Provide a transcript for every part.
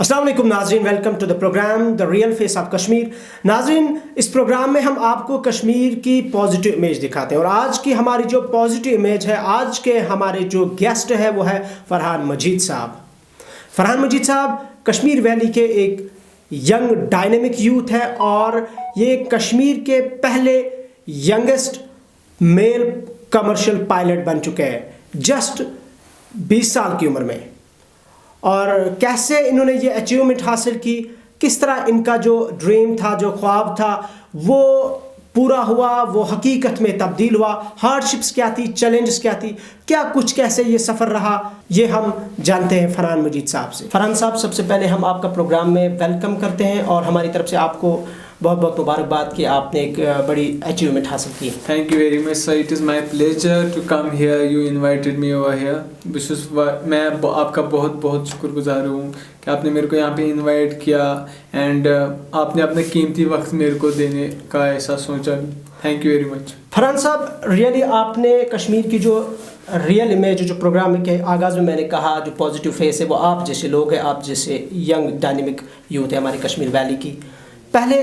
अस्सलाम वालेकुम नाज़रीन, welcome to the programme the real face of Kashmir. नाज़रीन, इस प्रोग्राम में हम आपको कश्मीर की पॉजिटिव इमेज दिखाते हैं और आज की हमारी जो पॉजिटिव इमेज है, आज के हमारे जो गेस्ट है वो है फरहान मजीद साहब। फरहान मजीद साहब कश्मीर वैली के एक यंग डायनेमिक यूथ है और ये कश्मीर के पहले यंगेस्ट मेल कमर्शियल पायलट बन चुके हैं जस्ट 20 साल की उम्र में। और कैसे इन्होंने ये अचीवमेंट हासिल की, किस तरह इनका जो ड्रीम था, जो ख्वाब था, वो पूरा हुआ, वो हकीकत में तब्दील हुआ, हार्डशिप्स क्या थी, चैलेंजेस क्या थी, क्या कुछ कैसे ये सफ़र रहा, ये हम जानते हैं फरहान मजीद साहब से। फरहान साहब, सबसे पहले हम आपका प्रोग्राम में वेलकम करते हैं और हमारी तरफ से आपको बहुत बहुत मुबारकबाद कि आपने एक बड़ी अचीवमेंट हासिल की। Thank you very much sir, it is my pleasure to come here, you invited me over here. मैं आपका बहुत बहुत शुक्रगुजार हूँ कि आपने मेरे को यहाँ पे इनवाइट किया एंड आपने अपना कीमती वक्त मेरे को देने का ऐसा सोचा। Thank you very much. Farhan साहब, रियली आपने कश्मीर की जो रियल इमेज, जो प्रोग्राम के आगाज़ में मैंने कहा, जो पॉजिटिव फेस है, वो आप जैसे लोग हैं, आप जैसे यंग डायनेमिक यूथ है हमारी कश्मीर वैली की। पहले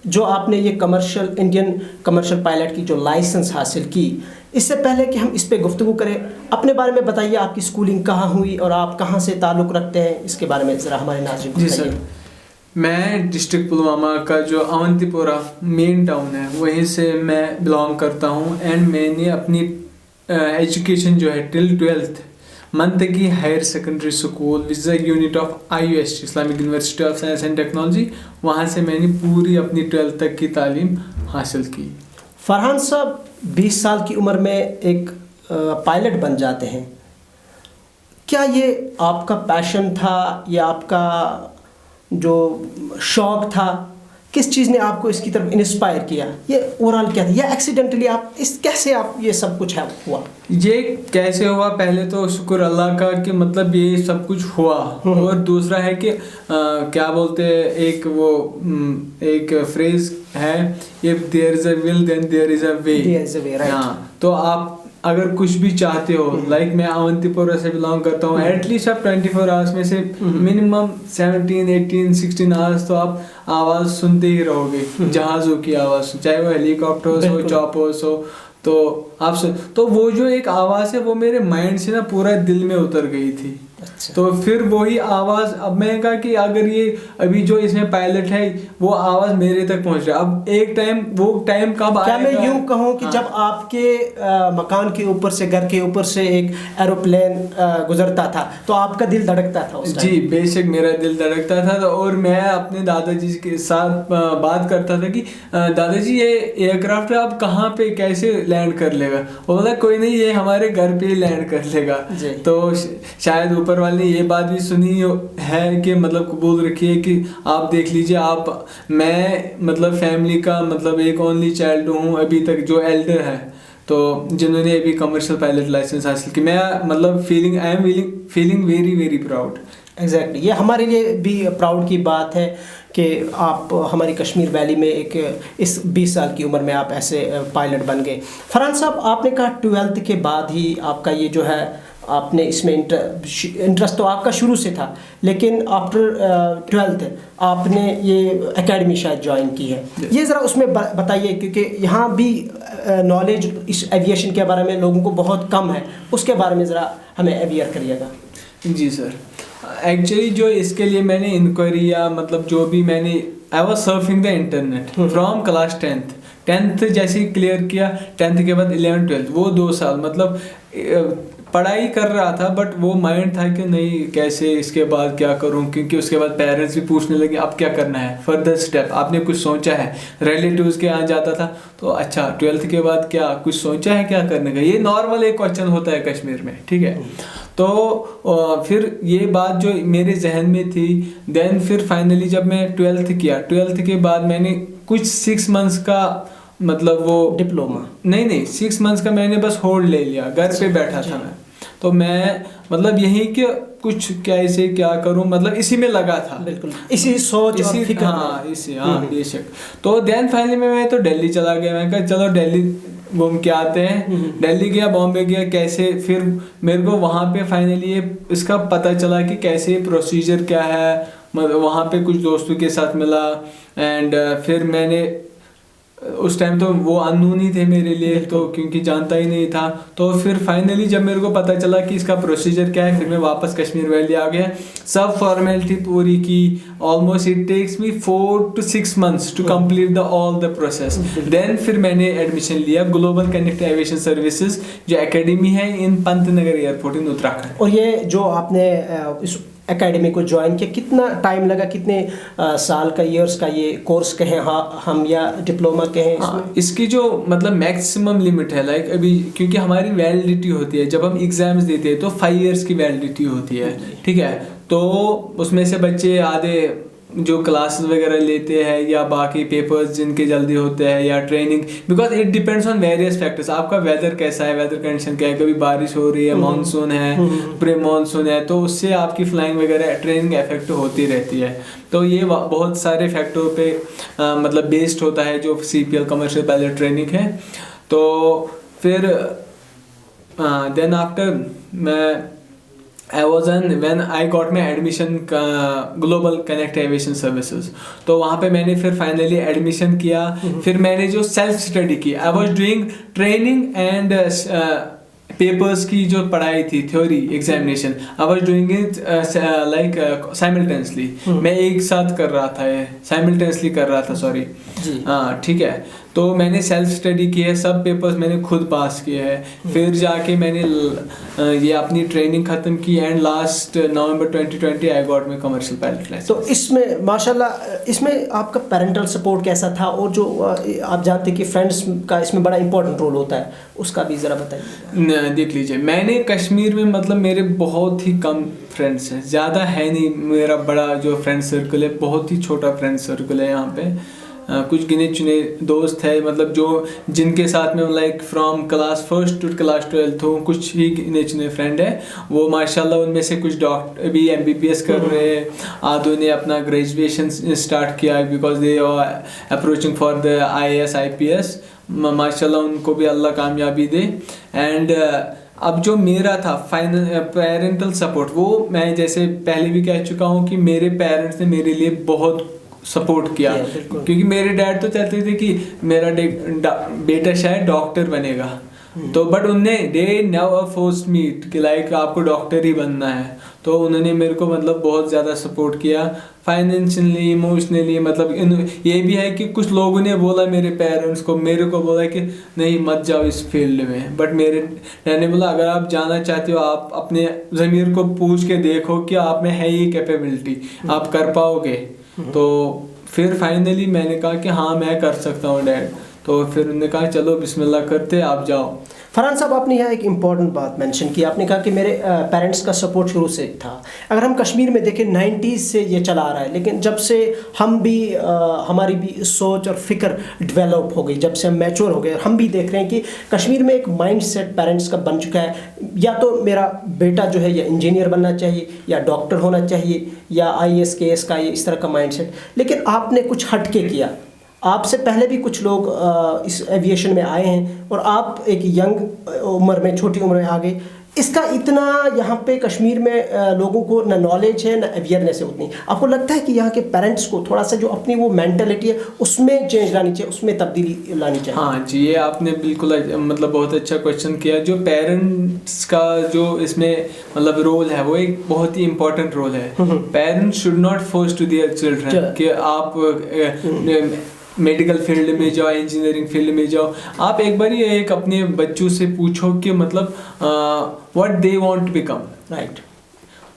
जो आपने ये कमर्शियल इंडियन कमर्शियल पायलट की जो लाइसेंस हासिल की, इससे पहले कि हम इस पे गुफ्तगू करें, अपने बारे में बताइए, आपकी स्कूलिंग कहाँ हुई और आप कहाँ से ताल्लुक़ रखते हैं, इसके बारे में ज़रा हमारे नाज़रीन को बताइए। जी सर, मैं डिस्ट्रिक्ट पुलवामा का जो अवंतीपोरा मेन टाउन है वहीं से मैं बिलोंग करता हूँ एंड मैंने अपनी एजुकेशन जो है टिल 12th मंतकी higher secondary school which is a unit of IUST Islamic university of science and technology, वहाँ से मैंने पूरी अपनी 12th तक की तालीम हासिल की। फरहान साहब 20 साल की उम्र में एक पायलट बन जाते हैं, क्या ये आपका पैशन था या आपका जो शौक़ था, किस चीज़ ने आपको इसकी तरफ इंस्पायर किया? ये ओवरऑल क्या था, या एक्सीडेंटली आप कैसे आप ये सब कुछ है हुआ? ये कैसे हुआ, पहले तो शुक्र अल्लाह का कि मतलब ये सब कुछ हुआ, और दूसरा है कि क्या बोलते हैं, एक फ्रेज है, if there is a will then there is a way. हाँ, तो आप अगर कुछ भी चाहते हो, लाइक मैं अवंतीपोरा से बिलोंग करता हूँ, एटलीस्ट आप 24 आवर्स में से मिनिमम 17, 18, 16 आवर्स तो आप आवाज़ सुनते ही रहोगे, जहाज़ों की आवाज़, चाहे वो हेलीकॉप्टर्स हो, चॉपर्स हो, तो आप सुन, तो वो जो एक आवाज़ है वो मेरे माइंड से ना पूरा दिल में उतर गई थी। अच्छा। तो फिर वही आवाज़, अब मैंने कहा कि अगर ये अभी जो इसमें पायलट है वो आवाज़ मेरे तक पहुंच रहा है, अब एक टाइम, वो टाइम कब आएगा? क्या मैं यूँ कहूँ कि जब आपके मकान के ऊपर से, घर के ऊपर से एक एरोप्लेन गुजरता था तो आपका दिल धड़कता था उस टाइम? जी बेशक, मेरा दिल धड़कता था। और मैं अपने दादाजी के साथ बात करता था कि दादाजी ये एयरक्राफ्ट आप कहाँ पे कैसे लैंड कर लेगा? वो बोला कोई नहीं, ये हमारे घर पे ही लैंड कर लेगा। तो शायद ऊपर वाले ने ये बात भी सुनी है कि मतलब कबूल रखिए कि आप देख लीजिए, आप, मैं मतलब फैमिली का मतलब एक ओनली चाइल्ड हूँ अभी तक जो एल्डर है, तो जिन्होंने अभी कमर्शियल पायलट लाइसेंस हासिल की। मैं मतलब I am feeling very very proud. Exactly, ये हमारे लिए भी प्राउड की बात है कि आप हमारी कश्मीर वैली में एक इस 20 साल की उम्र में आप ऐसे पायलट बन गए। फरहान साहब, आपने कहा 12th के बाद ही आपका ये जो है, आपने इसमें इंटरेस्ट तो आपका शुरू से था, लेकिन आफ्टर 12th आपने ये एकेडमी शायद ज्वाइन की है। ये ज़रा उसमें बताइए, क्योंकि यहाँ भी नॉलेज इस एविएशन के बारे में लोगों को बहुत कम है, उसके बारे में ज़रा हमें अवेयर करिएगा। जी सर, एक्चुअली जो इसके लिए मैंने इंक्वायरी या मतलब जो भी मैंने, I was surfing the internet from class 10th जैसे ही क्लियर किया, 10th के बाद 11th 12th, वो 2 साल मतलब पढ़ाई कर रहा था, बट वो माइंड था कि नहीं कैसे इसके बाद क्या करूं, क्योंकि उसके बाद पेरेंट्स भी पूछने लगे अब क्या करना है, फर्दर स्टेप आपने कुछ सोचा है? रिलेटिव्स के यहाँ जाता था तो अच्छा 12th के बाद क्या कुछ सोचा है क्या करने का? ये नॉर्मल एक क्वेश्चन होता है कश्मीर में, ठीक है। तो फिर ये बात जो मेरे जहन में थी, देन फिर फाइनली जब मैं 12th किया, 12th के बाद मैंने कुछ 6 months का मतलब वो डिप्लोमा नहीं 6 months का मैंने बस होल्ड ले लिया, घर पे बैठा था मैं। तो मैं मतलब यही कि कुछ कैसे क्या करूं, मतलब इसी में लगा था, बिल्कुल इसी सोच और फिक्र। हाँ बेशक। तो देन फाइनली मैं तो दिल्ली चला गया, मैं कहा चलो दिल्ली घूम के आते हैं। दिल्ली गया, बॉम्बे गया, कैसे फिर मेरे को वहाँ पे फाइनली ये इसका पता चला कि कैसे प्रोसीजर क्या है, मतलब वहाँ पे कुछ दोस्तों के साथ मिला एंड फिर मैंने उस टाइम तो वो अननोन ही थे मेरे लिए, तो क्योंकि जानता ही नहीं था। तो फिर फाइनली जब मेरे को पता चला कि इसका प्रोसीजर क्या है, फिर मैं वापस कश्मीर वैली आ गया, सब फॉर्मेलिटी पूरी की। Almost it takes me 4 to 6 months to complete the all the process. Then फिर मैंने एडमिशन लिया ग्लोबल कनेक्ट एविएशन सर्विसेज, जो एकेडमी है in Pantnagar airport in Uttarakhand. और ये जो आपने इस एकेडमी को ज्वाइन किया, कितना टाइम लगा, कितने साल का, ईयर्स का ये कोर्स कहें हम या डिप्लोमा कहें इसमें? इसकी जो मतलब मैक्सिमम लिमिट है, लाइक अभी क्योंकि हमारी वैलिडिटी होती है जब हम एग्जाम्स देते हैं तो 5 years की वैलिडिटी होती है, ठीक है। तो उसमें से बच्चे आधे जो क्लासेस वगैरह लेते हैं या बाकी पेपर्स जिनके जल्दी होते हैं या training, because it depends on various factors. आपका वेदर कैसा है, वेदर कंडीशन क्या है, कभी बारिश हो रही है, मानसून है, प्री मानसून है, तो उससे आपकी फ्लाइंग वगैरह ट्रेनिंग इफेक्ट होती रहती है। तो ये बहुत सारे फैक्टरों पे मतलब बेस्ड होता है जो CPL कमर्शियल पायलट ट्रेनिंग है। तो फिर देन आफ्टर मैं when I got my admission global connect aviation services, तो वहाँ पे मैंने फिर फाइनली एडमिशन किया। फिर मैंने जो सेल्फ स्टडी की, I was doing training and papers की जो पढ़ाई थी, theory examination, I was doing it like simultaneously. मैं एक साथ कर रहा था, ये साइमल्टेनियसली कर रहा था, सॉरी। हाँ, ठीक है। तो मैंने सेल्फ स्टडी की है, सब पेपर्स मैंने खुद पास किए हैं। फिर जाके मैंने ये अपनी ट्रेनिंग ख़त्म की and last November 2020 I got my commercial pilot licence. तो इसमें माशाल्लाह, इसमें आपका पेरेंटल सपोर्ट कैसा था? और जो आप जानते हैं कि फ्रेंड्स का इसमें बड़ा इंपॉर्टेंट रोल होता है, उसका भी ज़रा बताइए। देख लीजिए, मैंने कश्मीर में मतलब मेरे बहुत ही कम फ्रेंड्स हैं, ज़्यादा है नहीं। मेरा बड़ा जो फ्रेंड सर्कल है, बहुत ही छोटा फ्रेंड सर्कल है यहाँ पे। कुछ गिने चुने दोस्त है, मतलब जो जिनके साथ में like from class 1st to class 12th हूँ, कुछ ही गिने चुने फ्रेंड है वो। माशाल्लाह उनमें से कुछ डॉक्टर भी MBBS कर रहे हैं, आधों ने अपना ग्रेजुएशन स्टार्ट किया because they are approaching for the IAS IPS। माशाल्लाह उनको भी अल्लाह कामयाबी दे। एंड अब जो मेरा था पेरेंटल सपोर्ट, वो मैं जैसे पहले भी कह चुका हूँ कि मेरे पेरेंट्स ने मेरे लिए बहुत सपोर्ट किया, क्योंकि मेरे डैड तो चाहते थे कि मेरा बेटा शायद डॉक्टर बनेगा, तो बट उनने दे नेवर फोर्स्ड मी कि लाइक आपको डॉक्टर ही बनना है। तो उन्होंने मेरे को मतलब बहुत ज़्यादा सपोर्ट किया फाइनेंशियली, इमोशनली। मतलब ये भी है कि कुछ लोगों ने बोला, मेरे पेरेंट्स को, मेरे को बोला कि नहीं मत जाओ इस फील्ड में, बट मेरे डैड ने बोला अगर आप जाना चाहते हो, आप अपने ज़मीर को पूछ के देखो कि आप में है ये कैपेबिलिटी, आप कर पाओगे। तो फिर फाइनली मैंने कहा कि हाँ मैं कर सकता हूँ डैड। तो फिर उन्होंने कहा चलो बिस्मिल्लाह करते, आप जाओ। फरहान साहब, आपने यहाँ एक इम्पॉर्टेंट बात मेंशन की। आपने कहा कि मेरे पेरेंट्स का सपोर्ट शुरू से था। अगर हम कश्मीर में देखें 90s से ये चला आ रहा है, लेकिन जब से हम भी हमारी भी सोच और फिक्र डेवलप हो गई, जब से हम मैच्योर हो गए, हम भी देख रहे हैं कि कश्मीर में एक माइंडसेट पेरेंट्स का बन चुका है, या तो मेरा बेटा जो है या इंजीनियर बनना चाहिए या डॉक्टर होना चाहिए या IAS KS का, ये इस तरह का माइंडसेट। लेकिन आपने कुछ हटके किया। आपसे पहले भी कुछ लोग इस एविएशन में आए हैं और आप एक यंग उम्र में, छोटी उम्र में आ गए। इसका इतना यहाँ पे कश्मीर में लोगों को ना नॉलेज है ना अवेयरनेस है उतनी। आपको लगता है कि यहाँ के पेरेंट्स को थोड़ा सा जो अपनी वो मेंटालिटी है उसमें चेंज लानी चाहिए, उसमें तब्दीली लानी चाहिए? हाँ जी, ये आपने बिल्कुल मतलब बहुत अच्छा क्वेश्चन किया। जो पेरेंट्स का जो इसमें मतलब रोल है, वो एक बहुत ही इम्पोर्टेंट रोल है। Parents should not force to their children कि आप मेडिकल फील्ड में जाओ, इंजीनियरिंग फील्ड में जाओ। आप एक बार ये एक अपने बच्चों से पूछो कि मतलब what they want to become, right.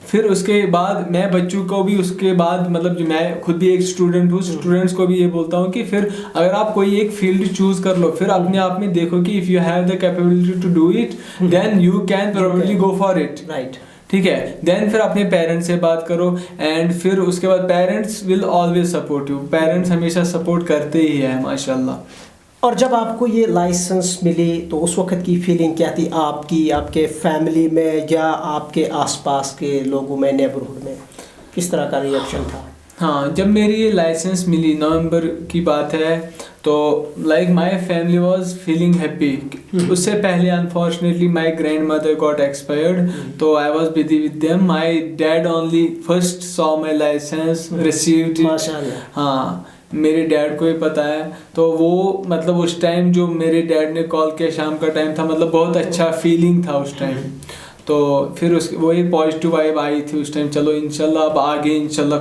फिर उसके बाद मैं बच्चों को भी उसके बाद मतलब जो मैं खुद भी एक स्टूडेंट हूँ, स्टूडेंट्स को भी ये बोलता हूँ कि फिर अगर आप कोई एक फील्ड चूज कर लो, फिर अपने आप में देखो कि if you have the capability to do it then you can probably go for it, right. ठीक है, देन फिर अपने पेरेंट्स से बात करो एंड फिर उसके बाद parents will always support you. Parents हमेशा सपोर्ट करते ही है माशाल्लाह। और जब आपको ये लाइसेंस मिली तो उस वक्त की फीलिंग क्या थी आपकी, आपके फैमिली में या आपके आसपास के लोगों में, नेबरहुड में, किस तरह का रिएक्शन था? हाँ, जब मेरी ये लाइसेंस मिली, नवंबर की बात है, तो like my family was feeling happy. उससे पहले unfortunately my grandmother got expired, तो I was busy with them. My dad only first saw my licence received. हाँ, मेरे डैड को ही पता है। तो वो मतलब उस टाइम जो मेरे डैड ने कॉल किया, शाम का टाइम था, मतलब बहुत अच्छा फीलिंग था उस टाइम। तो फिर उस वो एक पॉजिटिव वाइब आई थी उस टाइम। चलो इंशाल्लाह अब आगे इंशाल्लाह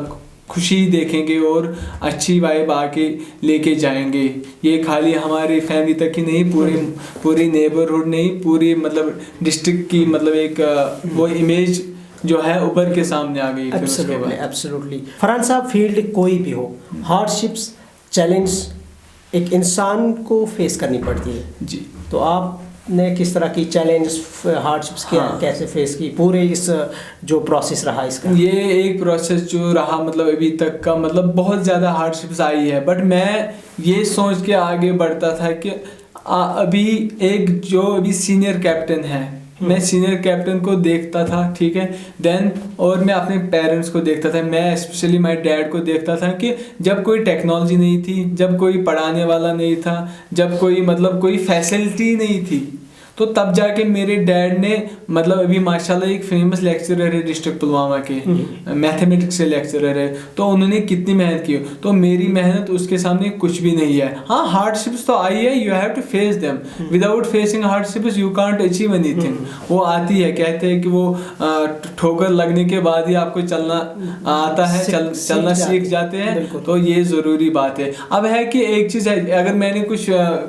खुशी देखेंगे और अच्छी वाइब आके लेके जाएंगे। ये खाली हमारी फैमिली तक ही नहीं, पूरी नेबरहुड नहीं, पूरी मतलब डिस्ट्रिक्ट की मतलब एक वो इमेज जो है ऊपर के सामने आ गई। एब्सोल्युटली। फरहान साहब, फील्ड कोई भी हो, हार्डशिप्स, चैलेंज एक इंसान को फेस करनी पड़ती है जी। तो आपने किस तरह की चैलेंज, हार्डशिप्स कैसे फेस की, पूरे इस जो प्रोसेस रहा इसका? ये एक प्रोसेस जो रहा मतलब अभी तक का, मतलब बहुत ज़्यादा हार्डशिप्स आई है, बट मैं ये सोच के आगे बढ़ता था कि अभी एक जो अभी सीनियर कैप्टन है, मैं सीनियर कैप्टन को देखता था, ठीक है, देन और मैं अपने पेरेंट्स को देखता था। मैं स्पेशली माय डैड को देखता था कि जब कोई टेक्नोलॉजी नहीं थी, जब कोई पढ़ाने वाला नहीं था, जब कोई मतलब कोई फैसिलिटी नहीं थी, तो तब जाके मेरे डैड ने मतलब अभी माशाल्लाह एक फेमस लेक्चरर है डिस्ट्रिक्ट पुलवामा के, मैथमेटिक्स के लेक्चरर है, तो उन्होंने कितनी मेहनत की। तो मेरी मेहनत उसके सामने कुछ भी नहीं है। हाँ, हार्डशिप्स तो आई है, you have to face them. Without facing hardships you can't achieve anything. वो आती है, कहते हैं कि वो ठोकर लगने के बाद ही आपको चलना आता है, चलना सीख जाते हैं। तो ये ज़रूरी बात है। अब है कि एक चीज़ है, अगर मैंने कुछ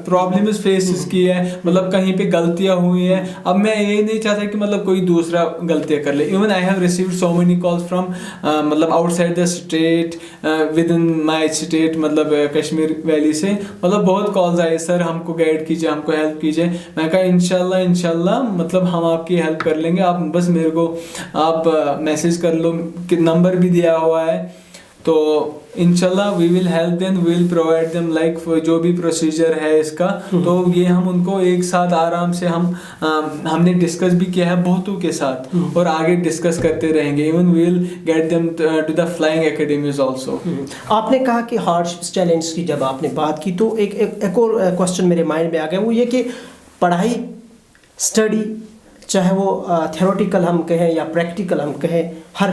प्रॉब्लम्स फेस की है, मतलब कहीं पे गलतियाँ हुई है, अब मैं ये नहीं चाहता कि मतलब कोई दूसरा गलतियाँ कर ले। Even I have received so many calls from मतलब outside the state, within my state, मतलब कश्मीर वैली से मतलब बहुत कॉल्स आए, सर हमको गाइड कीजिए, हमको हेल्प कीजिए। मैं कहा इंशाल्लाह मतलब हम आपकी हेल्प कर लेंगे, आप बस मेरे को आप मैसेज कर लो, कि नंबर भी दिया हुआ है। तो इंशाल्लाह we will help them, we will provide them like जो भी प्रोसीजर है इसका। तो ये हम उनको एक साथ आराम से हमने डिस्कस भी किया है बहुतों के साथ, और आगे डिस्कस करते रहेंगे। Even we will get them to the flying academies also. आपने कहा कि हार्डशिप्स चैलेंज की जब आपने बात की, तो एक और क्वेश्चन मेरे माइंड में आ गया, वो ये कि पढ़ाई, स्टडी, चाहे वो थ्योरेटिकल हम कहें या प्रैक्टिकल हम कहें, हर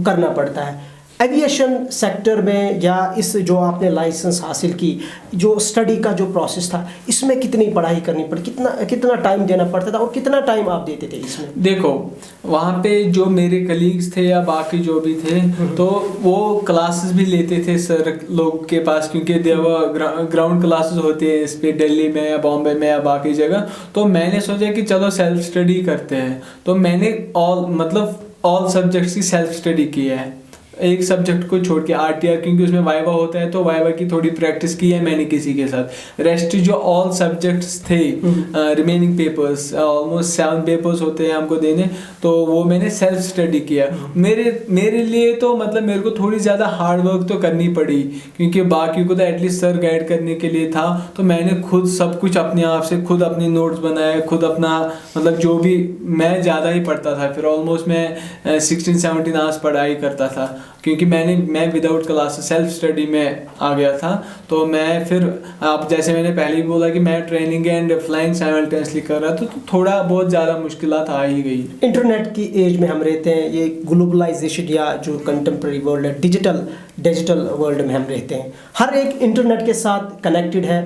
करना पड़ता है। एविएशन सेक्टर में या इस जो आपने लाइसेंस हासिल की, जो स्टडी का जो प्रोसेस था, इसमें कितनी पढ़ाई करनी पड़ी, कितना टाइम देना पड़ता था, और कितना टाइम आप देते थे इसमें? देखो, वहाँ पे जो मेरे कलीग्स थे या बाकी जो भी थे, तो वो क्लासेस भी लेते थे सर लोग के पास, क्योंकि ग्राउंड क्लासेस होते हैं इस पे दिल्ली में या बॉम्बे में या बाकी जगह। तो मैंने सोचा कि चलो सेल्फ स्टडी करते हैं। तो मैंने ऑल सब्जेक्ट्स की सेल्फ स्टडी की है, एक सब्जेक्ट को छोड़ के आरटीआर, क्योंकि उसमें वाइवा होता है, तो वाइवा की थोड़ी प्रैक्टिस की है मैंने किसी के साथ। रेस्ट जो ऑल सब्जेक्ट्स थे, रिमेनिंग पेपर्स, ऑलमोस्ट 7 पेपर्स होते हैं हमको देने, तो वो मैंने सेल्फ स्टडी किया। मेरे लिए तो मतलब मेरे को थोड़ी ज़्यादा हार्ड वर्क तो करनी पड़ी, क्योंकि बाकी को तो एटलीस्ट सर गाइड करने के लिए था। तो मैंने खुद सब कुछ अपने आप से, खुद अपने नोट्स बनाए, खुद अपना मतलब जो भी, मैं ज़्यादा ही पढ़ता था। फिर ऑलमोस्ट मैं 16-17 आवर्स पढ़ाई करता था, क्योंकि मैं विदाउट क्लास सेल्फ स्टडी में आ गया था। तो मैं फिर आप जैसे मैंने पहले ही बोला कि मैं ट्रेनिंग एंड फ्लाइंग साइमल्टेनियसली कर रहा था, तो थोड़ा बहुत ज़्यादा मुश्किलात आ ही गई। इंटरनेट की एज में हम रहते हैं, ये ग्लोबलाइजेशन या जो कंटेम्प्रेरी वर्ल्ड है, डिजिटल वर्ल्ड में हम रहते हैं। हर एक इंटरनेट के साथ कनेक्टेड है,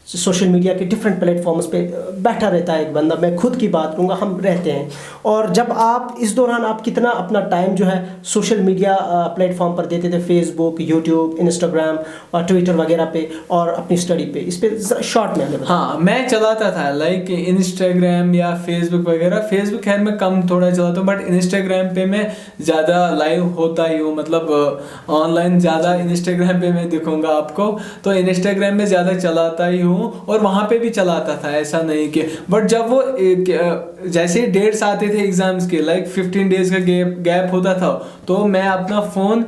सोशल मीडिया के डिफरेंट प्लेटफॉर्म्स पे बैठा रहता है एक बंदा। मैं खुद की बात करूँगा, हम रहते हैं। और जब आप इस दौरान आप कितना अपना टाइम जो है सोशल मीडिया प्लेटफॉर्म पर देते थे, फेसबुक, यूट्यूब, इंस्टाग्राम और ट्विटर वगैरह पे, और अपनी स्टडी पे, इस पर शॉर्ट में हमें बताएं। हाँ, मैं चलाता था लाइक इंस्टाग्राम या फेसबुक वगैरह। फेसबुक खैर मैं कम थोड़ा चलाता हूँ, बट इंस्टाग्राम पे मैं ज़्यादा लाइव होता ही हूँ, मतलब ऑनलाइन ज़्यादा इंस्टाग्राम पे मैं दिखूँगा आपको। तो इंस्टाग्राम में ज़्यादा चलाता ही हूँ, और वहाँ पे भी चलाता था, ऐसा नहीं कि। बट जब वो जैसे डेट्स आते थे एग्जाम्स के, लाइक 15 डेज का गैप होता था, तो मैं अपना फ़ोन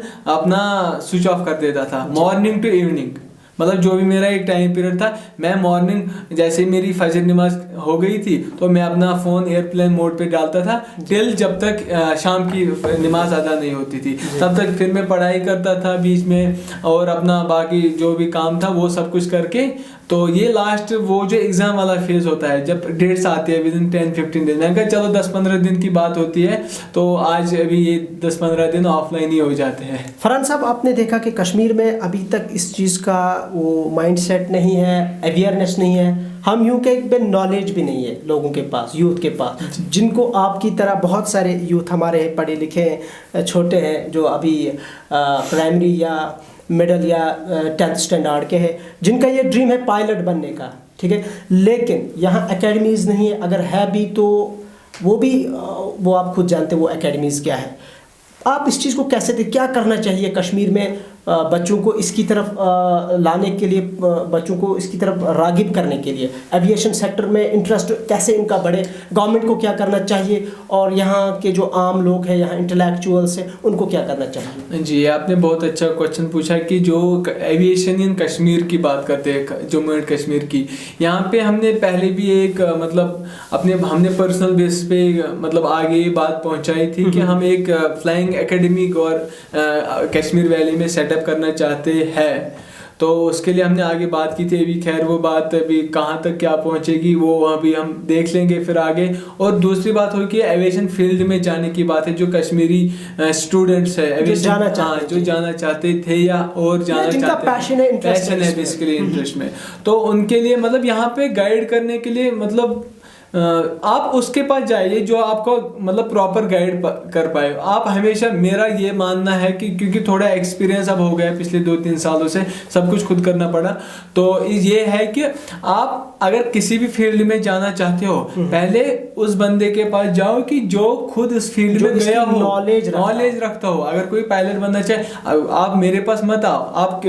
स्विच ऑफ कर देता था, मॉर्निंग टू इवनिंग। मतलब जो भी मेरा एक टाइम पीरियड था, मैं मॉर्निंग जैसे ही मेरी फजर नमाज हो गई थी, तो मैं अपना फ़ोन एयरप्लेन मोड पे डालता था, टिल जब तक शाम की नमाज अदा नहीं होती थी, तब तक फिर मैं पढ़ाई करता था बीच में, और अपना बाकी जो भी काम था वो सब कुछ करके तो ये लास्ट वो जो एग्ज़ाम वाला फेज़ होता है, जब डेट्स आती है विद इन 10-15 दिन, मैंने कहा चलो 10-15 दिन की बात होती है, तो आज अभी ये 10-15 दिन ऑफलाइन ही हो जाते हैं। फरहान साहब, आपने देखा कि कश्मीर में अभी तक इस चीज़ का वो माइंडसेट नहीं है, अवेयरनेस नहीं है, हम यूँ के नॉलेज भी नहीं है लोगों के पास, यूथ के पास, जिनको आपकी तरह बहुत सारे यूथ हमारे पढ़े लिखे छोटे हैं जो अभी प्राइमरी या मिडिल या 10th स्टैंडर्ड के हैं, जिनका ये ड्रीम है पायलट बनने का, ठीक है, लेकिन यहाँ एकेडमीज़ नहीं है, अगर है भी तो वो आप खुद जानते हैं वो एकेडमीज़ क्या है। आप इस चीज़ को कैसे क्या करना चाहिए कश्मीर में बच्चों को इसकी तरफ लाने के लिए, बच्चों को इसकी तरफ रागिब करने के लिए, एविएशन सेक्टर में इंटरेस्ट कैसे इनका बढ़े, गवर्नमेंट को क्या करना चाहिए, और यहाँ के जो आम लोग हैं, यहाँ इंटेलेक्चुअल्स हैं, उनको क्या करना चाहिए? जी, आपने बहुत अच्छा क्वेश्चन पूछा कि जो एविएशन इन कश्मीर की बात करते हैं, जम्मू एंड कश्मीर की, यहाँ पे हमने पहले भी एक मतलब हमने पर्सनल बेस पे मतलब आगे ये बात पहुँचाई थी कि हम एक फ्लाइंग एकेडमी और कश्मीर वैली में सेटअप करना चाहते हैं। तो उसके लिए हमने आगे बात की थी, अभी खैर वो बात अभी कहाँ तक क्या पहुँचेगी वो अभी हम देख लेंगे फिर आगे। और दूसरी बात हो कि एविएशन फील्ड में जाने की बात है, जो कश्मीरी स्टूडेंट्स है जो जाना चाहते थे या और जाना चाहते हैं, पैशन है बेसिकली, इंटरेस्ट में, तो उनके लिए मतलब यहाँ पे गाइड करने के लिए मतलब आप उसके पास जाइए जो आपको मतलब प्रॉपर गाइड कर पाए। आप हमेशा, मेरा ये मानना है कि क्योंकि थोड़ा एक्सपीरियंस अब हो गया पिछले 2-3 सालों से, सब कुछ खुद करना पड़ा, तो ये है कि आप अगर किसी भी फील्ड में जाना चाहते हो, पहले उस बंदे के पास जाओ कि जो खुद इस फील्ड में गया हो, नॉलेज रखता हो। अगर कोई पायलट बनना चाहे, आप मेरे पास मत आओ, आप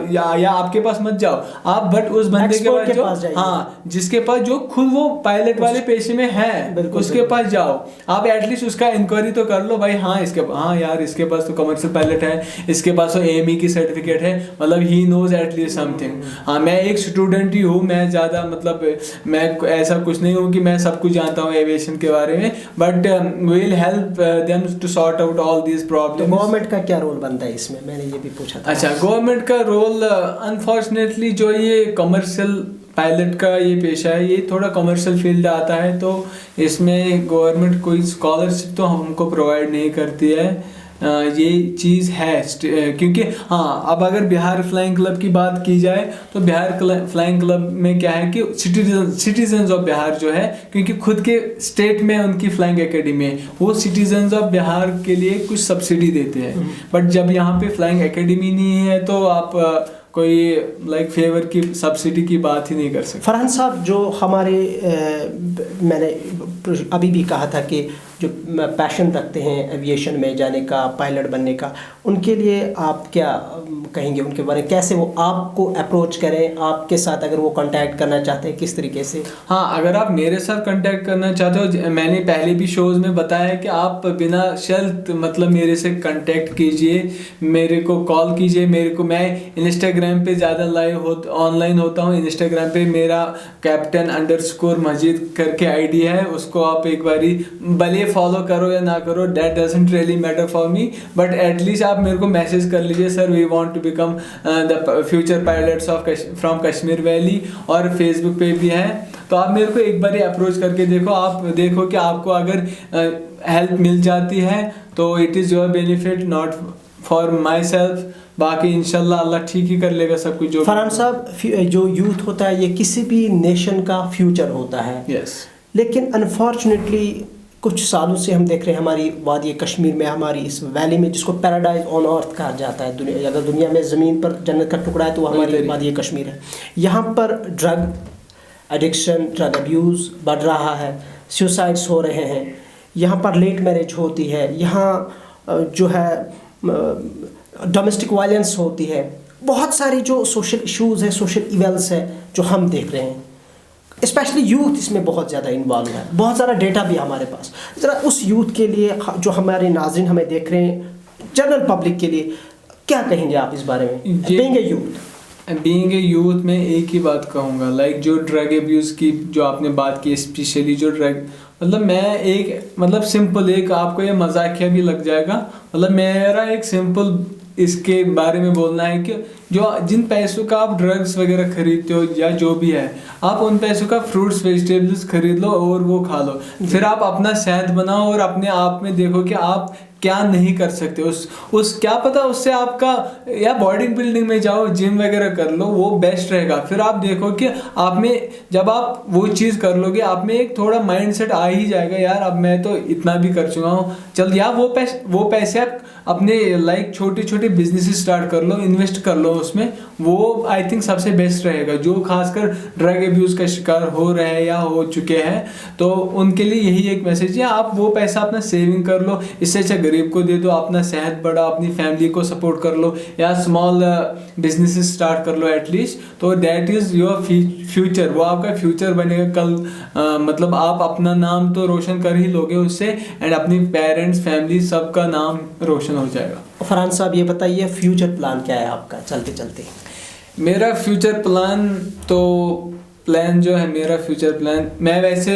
या आपके पास मत जाओ आप, बट उस बंदे के पास जो, हाँ, जिसके पास जो खुद वो पायलट वाले पेशे में है, उसके पास जाओ। आप एटलीस्ट उसका इंक्वायरी तो कर लो, भाई हाँ यार इसके पास तो कमर्शियल पायलट है, इसके पास तो AME की सर्टिफिकेट है, मतलब ही नोज एटलीस्ट समथिंग। हाँ, मैं एक स्टूडेंट ही हूँ, मैं ज़्यादा मतलब मैं ऐसा कुछ नहीं हूँ कि मैं सब कुछ जानता हूँ एविएशन के बारे में, but we will help them to sort out all these problems. Government का क्या रोल बनता है इसमें, मैंने ये भी पूछा था। अच्छा, गवर्नमेंट का रोल अनफॉर्चुनेटली जो ये कमर्शियल पायलट का ये पेशा है, ये थोड़ा कमर्शियल फील्ड आता है, तो इसमें गवर्नमेंट कोई स्कॉलरशिप तो हमको प्रोवाइड नहीं करती है। ये चीज़ है क्योंकि हाँ, अब अगर बिहार फ्लाइंग क्लब की बात की जाए तो बिहार फ्लाइंग क्लब में क्या है कि सिटीजन्स ऑफ बिहार जो है, क्योंकि खुद के स्टेट में उनकी फ्लाइंग एकेडमी है, वो सिटीजन्स ऑफ बिहार के लिए कुछ सब्सिडी देते हैं, बट जब यहाँ पे फ्लाइंग एकेडमी नहीं है तो आप कोई लाइक फेवर की सब्सिडी की बात ही नहीं कर सकते। फरहान साहब, जो हमारे मैंने अभी भी कहा था कि जो पैशन रखते हैं एविएशन में जाने का, पायलट बनने का, उनके लिए आप क्या कहेंगे, उनके बारे में कैसे वो आपको अप्रोच करें, आपके साथ अगर वो कांटेक्ट करना चाहते हैं किस तरीके से? हाँ, अगर आप मेरे साथ कांटेक्ट करना चाहते हो, मैंने पहले भी शोज़ में बताया कि आप बिना शर्त मतलब मेरे से कांटेक्ट कीजिए, मेरे को कॉल कीजिए, मेरे को, मैं इंस्टाग्राम पे ज़्यादा ऑनलाइन होता हूँ। इंस्टाग्राम पे मेरा captain_मजीद करके आईडी है, उसको आप एक बारी भले फॉलो करो या ना करो, that doesn't really matter for me, but at least आप मेरे को मैसेज कर लीजिए, sir we want to become the future pilots of from Kashmir valley, और फेसबुक पे भी है, तो आप मेरे को एक बार अप्रोच करके देखो। आप देखो कि आपको अगर हेल्प मिल जाती है तो it is your benefit, not for my self. बाकी इंशाल्लाह अल्लाह ठीक ही कर लेगा सब कुछ। जो फरहान साहब, जो यूथ होता है ये किसी भी नेशन का फ्यूचर होता है, लेकिन अनफॉर्चुनेटली कुछ सालों से हम देख रहे हैं हमारी वादी कश्मीर में, हमारी इस वैली में, जिसको पैराडाइज ऑन अर्थ कहा जाता है, दुनिया अगर दुनिया में ज़मीन पर जन्नत का टुकड़ा है तो वो हमारी वादी कश्मीर है। यहाँ पर ड्रग एडिक्शन, ड्रग अब्यूज़ बढ़ रहा है, सुसाइड्स हो रहे हैं, यहाँ पर लेट मैरिज होती है, यहाँ जो है डोमेस्टिक वायलेंस होती है, बहुत सारी जो सोशल इश्यूज़ हैं, सोशल इवेल्स हैं जो हम देख रहे हैं, स्पेशली यूथ इसमें बहुत ज़्यादा इन्वॉल्व है। बहुत सारा डेटा भी हमारे पास, ज़रा उस यूथ के लिए जो हमारे नाज़रीन हमें देख रहे हैं, जनरल पब्लिक के लिए क्या कहेंगे आप इस बारे में? बीइंग ए यूथ में एक ही बात कहूँगा, लाइक जो ड्रग एब्यूज़ की जो आपने बात की, स्पेशली जो ड्रग, मतलब मैं एक मतलब सिंपल एक आपको ये मजाकिया भी लग जाएगा, मतलब मेरा एक सिंपल इसके बारे में बोलना है कि जो जिन पैसों का आप ड्रग्स वगैरह खरीदते हो या जो भी है, आप उन पैसों का फ्रूट्स वेजिटेबल्स खरीद लो और वो खा लो। फिर आप अपना सेहत बनाओ और अपने आप में देखो कि आप क्या नहीं कर सकते। उस क्या पता उससे आपका, या बॉडी बिल्डिंग में जाओ, जिम वगैरह कर लो, वो बेस्ट रहेगा। फिर आप देखो कि आप में जब आप वो चीज़ कर लोगे, आप में एक थोड़ा माइंडसेट आ ही जाएगा, यार अब मैं तो इतना भी कर चुका हूँ, चल यार वो पैसे आप अपने लाइक छोटे छोटे बिजनेस स्टार्ट कर लो, इन्वेस्ट कर लो उसमें। वो आई थिंक सबसे बेस्ट रहेगा। जो खासकर ड्रग एब्यूज़ का शिकार हो रहे हैं या हो चुके हैं, तो उनके लिए यही एक मैसेज है, आप वो पैसा अपना सेविंग कर लो, इससे अच्छा गरीब को दे दो, अपना सेहत बढ़ा, अपनी फैमिली को सपोर्ट कर लो, या स्मॉल बिजनेस स्टार्ट कर लो एटलीस्ट। तो दैट इज़ योर फ्यूचर, वो आपका फ्यूचर बनेगा कल। मतलब आप अपना नाम तो रोशन कर ही लोगे उससे, एंड अपनी पेरेंट्स, फैमिली, सबका नाम रोशन हो जाएगा। फरहान साहब, ये बताइए फ्यूचर प्लान क्या है आपका चलते चलते? मेरा फ्यूचर प्लान जो है, मेरा फ्यूचर प्लान मैं वैसे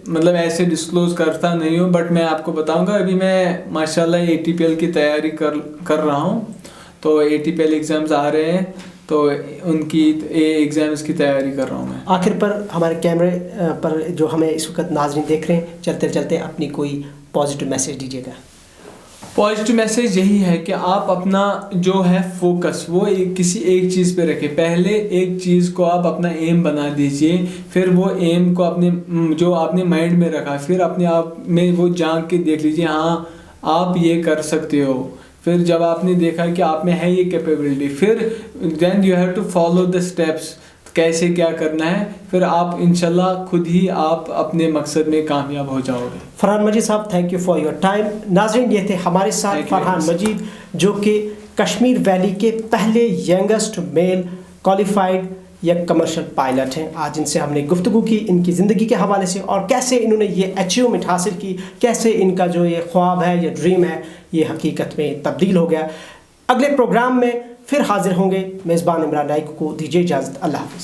मतलब ऐसे डिस्क्लोज करता नहीं हूँ, बट मैं आपको बताऊंगा। अभी मैं माशाल्लाह ATPL की तैयारी कर रहा हूँ। तो ATPL एग्ज़ाम्स आ रहे हैं, तो उनकी एग्ज़ाम्स की तैयारी कर रहा हूँ मैं। आखिर पर हमारे कैमरे पर जो हमें इस वक्त नाज़रीन देख रहे हैं, चलते चलते अपनी कोई पॉजिटिव मैसेज दीजिएगा। पॉजिटिव मैसेज यही है कि आप अपना जो है फोकस वो किसी एक चीज़ पे रखें। पहले एक चीज़ को आप अपना एम बना दीजिए, फिर वो एम को अपने जो आपने माइंड में रखा, फिर अपने आप में वो झांक के देख लीजिए, हाँ आप ये कर सकते हो। फिर जब आपने देखा कि आप में है ये कैपेबिलिटी, फिर then you have to follow the steps, कैसे क्या करना है, फिर आप इंशाल्लाह खुद ही आप अपने मकसद में कामयाब हो जाओगे। फरहान मजीद साहब, thank you for your time. नाज़रीन, ये थे हमारे साथ फरहान मजीद, जो कि कश्मीर वैली के पहले यंगेस्ट मेल क्वालिफाइड या कमर्शियल पायलट हैं। आज इनसे हमने गुफ्तगू की इनकी ज़िंदगी के हवाले से, और कैसे इन्होंने ये अचीवमेंट हासिल की, कैसे इनका जो ये ख्वाब है या ड्रीम है ये हकीकत में तब्दील हो गया। अगले प्रोग्राम में फिर हाजिर होंगे। मेज़बान इमरान नाइक को दीजिए इजाज़त। अल्लाह हाफ़िज़।